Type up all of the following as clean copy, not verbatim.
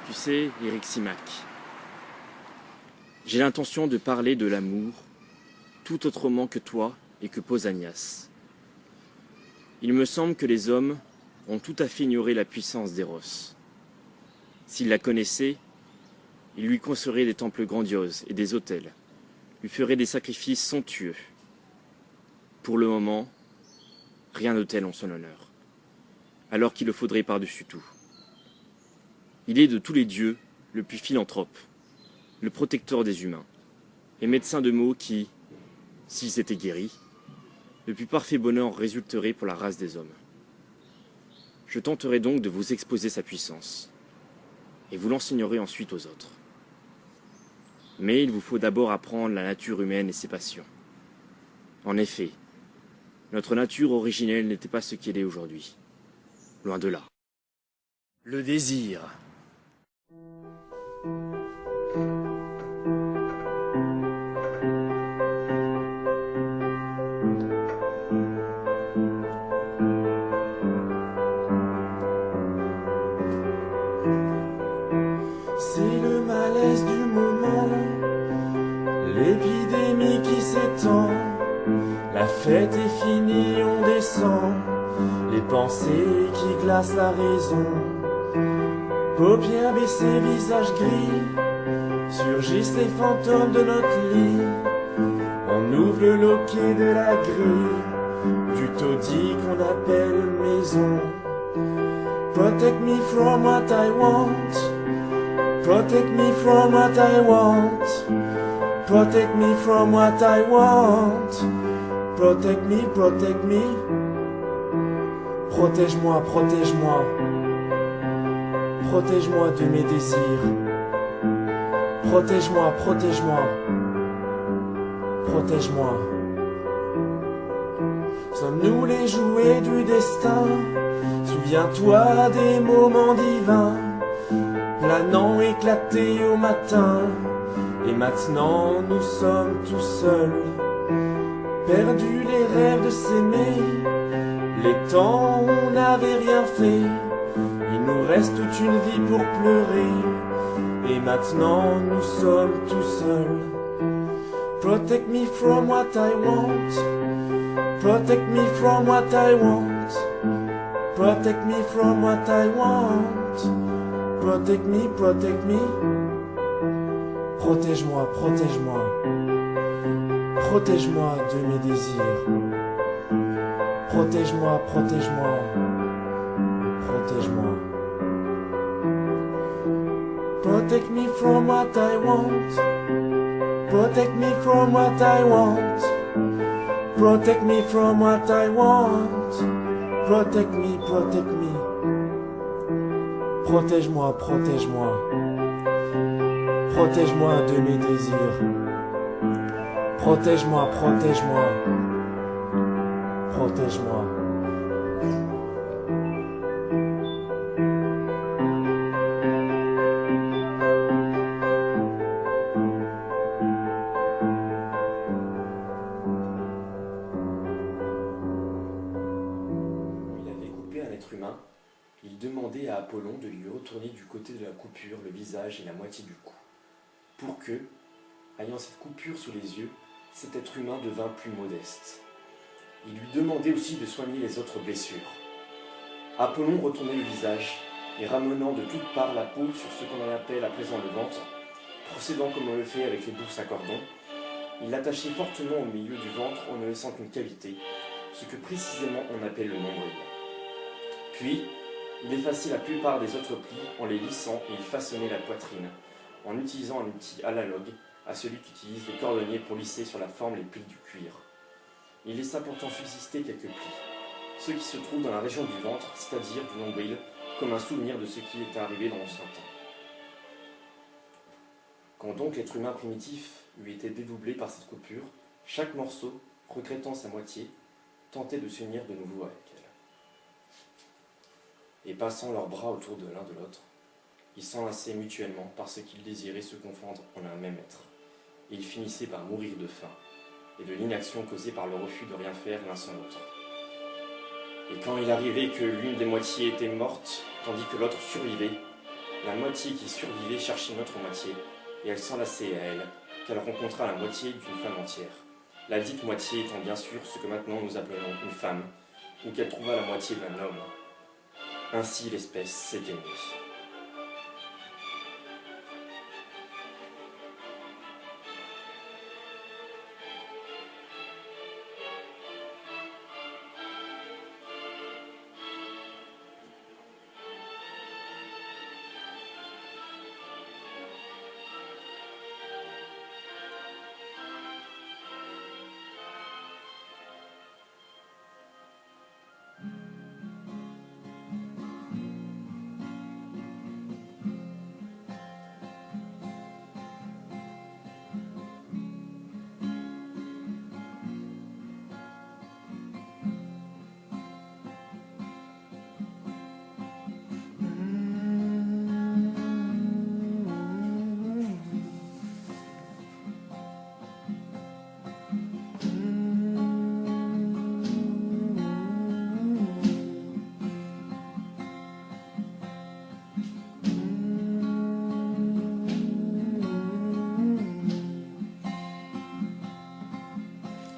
Tu sais, Eric Simak, j'ai l'intention de parler de l'amour tout autrement que toi et que Pausanias. Il me semble que les hommes ont tout à fait ignoré la puissance d'Eros. S'ils la connaissaient, ils lui construiraient des temples grandioses et des autels, lui feraient des sacrifices somptueux. Pour le moment, rien de tel en son honneur, alors qu'il le faudrait par-dessus tout. Il est de tous les dieux le plus philanthrope, le protecteur des humains, et médecin de mots qui, s'ils étaient guéris, le plus parfait bonheur résulterait pour la race des hommes. Je tenterai donc de vous exposer sa puissance, et vous l'enseignerez ensuite aux autres. Mais il vous faut d'abord apprendre la nature humaine et ses passions. En effet, notre nature originelle n'était pas ce qu'elle est aujourd'hui. Loin de là. Le désir. C'est le malaise du moment, l'épidémie qui s'étend. La fête est finie, on descend, les pensées qui glacent la raison. Paupières baissées, visage gris, surgissent les fantômes de notre lit. On ouvre le loquet de la grille, du taudis qu'on appelle maison. Protect me from what I want, protect me from what I want, protect me from what I want, protect me, protect me. Protège-moi, protège-moi, protège-moi de mes désirs. Protège-moi, protège-moi, protège-moi. Sommes-nous les jouets du destin? Souviens-toi des moments divins, planant éclatés au matin. Et maintenant nous sommes tout seuls, perdus les rêves de s'aimer. Les temps où on n'avait rien fait, il nous reste toute une vie pour pleurer. Et maintenant nous sommes tout seuls. Protect me from what I want, protect me from what I want, protect me from what I want, protect me, protect me. Protège-moi, protège-moi, protège-moi de mes désirs. Protège-moi, protège-moi, protège-moi. Protect me from what I want, protect me from what I want, protect me from what I want, protect me, protect me. Protège-moi, protège-moi, protège-moi de mes désirs. Protège-moi, protège-moi, protège-moi. Il avait coupé un être humain. Il demandait à Apollon de lui retourner du côté de la coupure le visage et la moitié du cou, pour que, ayant cette coupure sous les yeux, cet être humain devint plus modeste. Il lui demandait aussi de soigner les autres blessures. Apollon retournait le visage, et ramenant de toutes parts la peau sur ce qu'on en appelle à présent le ventre, procédant comme on le fait avec les bourses à cordon, il l'attachait fortement au milieu du ventre en ne laissant qu'une cavité, ce que précisément on appelle le nombril. Puis, il effaçait la plupart des autres plis en les lissant et il façonnait la poitrine, en utilisant un outil analogue à celui qu'utilisent les cordonniers pour lisser sur la forme les plis du cuir. Il laissa pourtant subsister quelques plis, ceux qui se trouvent dans la région du ventre, c'est-à-dire du nombril, comme un souvenir de ce qui était arrivé dans l'ancien temps. Quand donc l'être humain primitif eut été dédoublé par cette coupure, chaque morceau, regrettant sa moitié, tentait de s'unir de nouveau avec elle. Et passant leurs bras autour de l'un de l'autre, ils s'enlaçaient mutuellement parce qu'ils désiraient se confondre en un même être. Et ils finissaient par mourir de faim et de l'inaction causée par le refus de rien faire l'un sans l'autre. Et quand il arrivait que l'une des moitiés était morte, tandis que l'autre survivait, La moitié qui survivait cherchait une autre moitié, et elle s'enlaçait à elle, qu'elle rencontra la moitié d'une femme entière. La dite moitié étant bien sûr ce que maintenant nous appelons une femme, ou qu'elle trouva la moitié d'un homme. Ainsi l'espèce s'éteignit.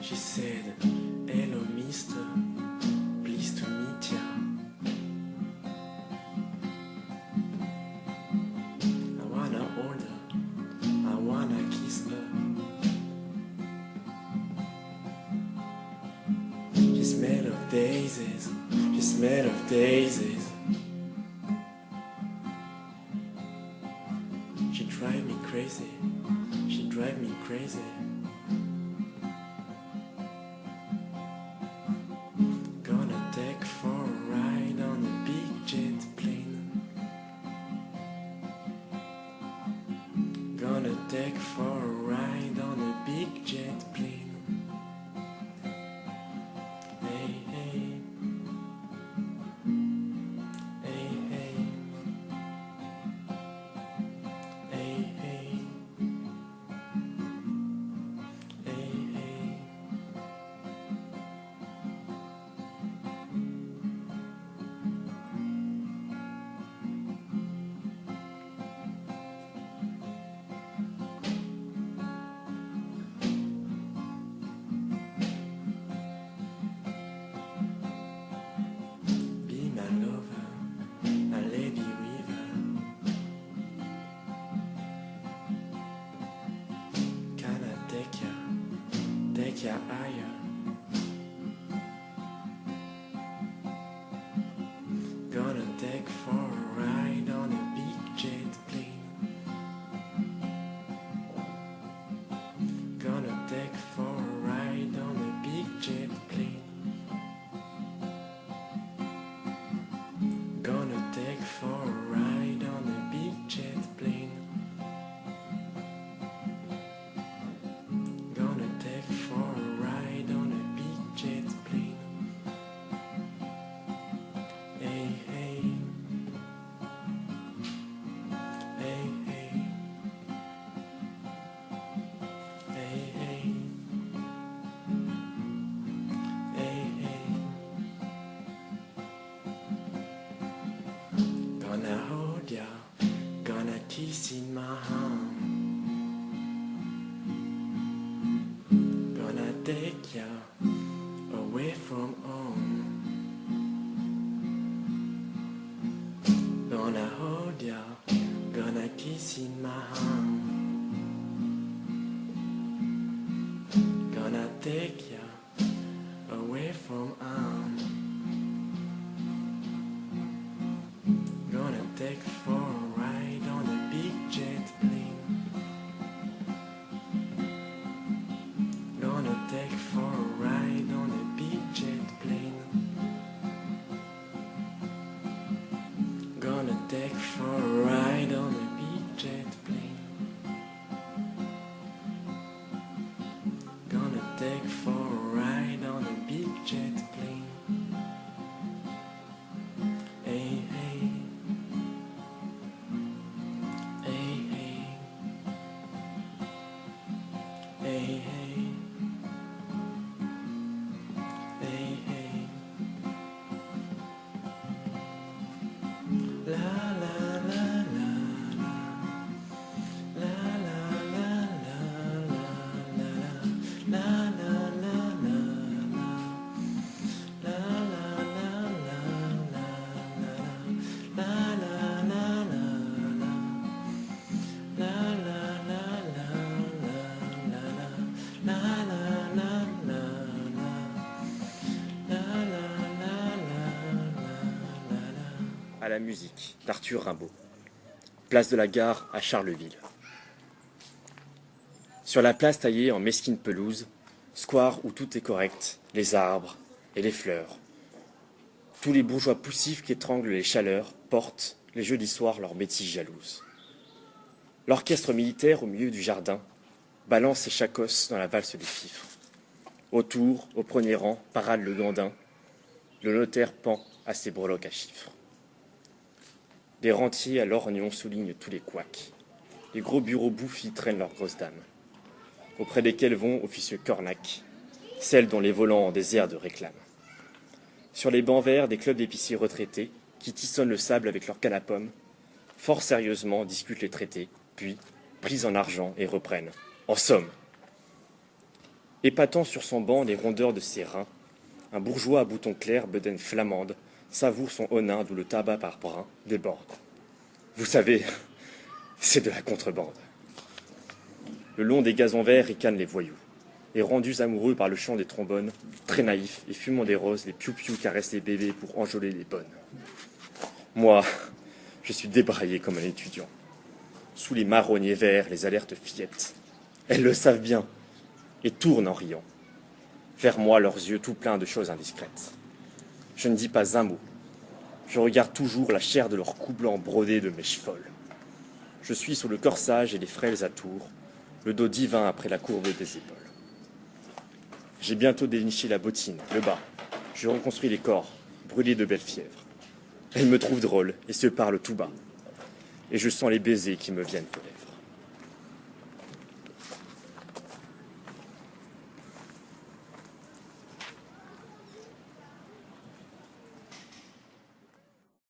She said, "Hello, mister, pleased to meet ya. I wanna hold her, I wanna kiss her. She smelled of daisies, she smelled of daisies. She drive me crazy, she drive me crazy. Gonna take for a ride on a big jet plane. Gonna take for a ride on a big jet plane. Hey, hey. Hey, hey. Hey, hey. Hey, hey. Be my lover, my lady river. Can I take ya higher? Gonna take for a ride on a big jet plane. Gonna take for a ride on a big jet plane. Gonna take for a ride on a big jet plane. Gonna take for a ride on a big jet plane. Hey, hey. Hey, hey. Hey, hey. Hey, hey. Gonna hold ya, gonna kiss in my hand. Gonna take ya away from home. Gonna hold ya, gonna kiss in my hand. Gonna take ya away from home. Gonna take for a ride on a big jet plane. Gonna take for a ride on a big jet plane. Gonna take for a ride on a big jet plane. Gonna take for a la musique d'Arthur Rimbaud. Place de la Gare à Charleville. Sur la place taillée en mesquine pelouse, square où tout est correct, les arbres et les fleurs. Tous les bourgeois poussifs qui étranglent les chaleurs portent, les jeudis soirs, leurs bêtises jalouses. L'orchestre militaire au milieu du jardin balance ses chacos dans la valse des fifres. Autour, au premier rang, parade le gandin. Le notaire pend à ses breloques à chiffres. Les rentiers à l'orgnon soulignent tous les couacs. Les gros bureaux bouffis traînent leurs grosses dames, auprès desquels vont officieux cornacs, celles dont les volants ont des airs de réclame. Sur les bancs verts des clubs d'épiciers retraités, qui tissonnent le sable avec leurs cannes à pommes, fort sérieusement discutent les traités, puis, pris en argent, et reprennent. En somme, épatant sur son banc les rondeurs de ses reins, un bourgeois à boutons clairs, bedaine flamande, savoure son onin d'où le tabac par brin déborde. Vous savez, c'est de la contrebande. Le long des gazons verts ricanent les voyous, et rendus amoureux par le chant des trombones, très naïfs et fumant des roses, les piou-piou caressent les bébés pour enjôler les bonnes. Moi, je suis débraillé comme un étudiant. Sous les marronniers verts, les alertes fillettes. Elles le savent bien, et tournent en riant. Vers moi, leurs yeux tout pleins de choses indiscrètes. Je ne dis pas un mot. Je regarde toujours la chair de leur cou blanc brodé de mèches folles. Je suis sur le corsage et les frêles atours, le dos divin après la courbe des épaules. J'ai bientôt déniché la bottine, le bas. Je reconstruis les corps, brûlés de belle fièvre. Elles me trouvent drôle et se parlent tout bas. Et je sens les baisers qui me viennent aux lèvres.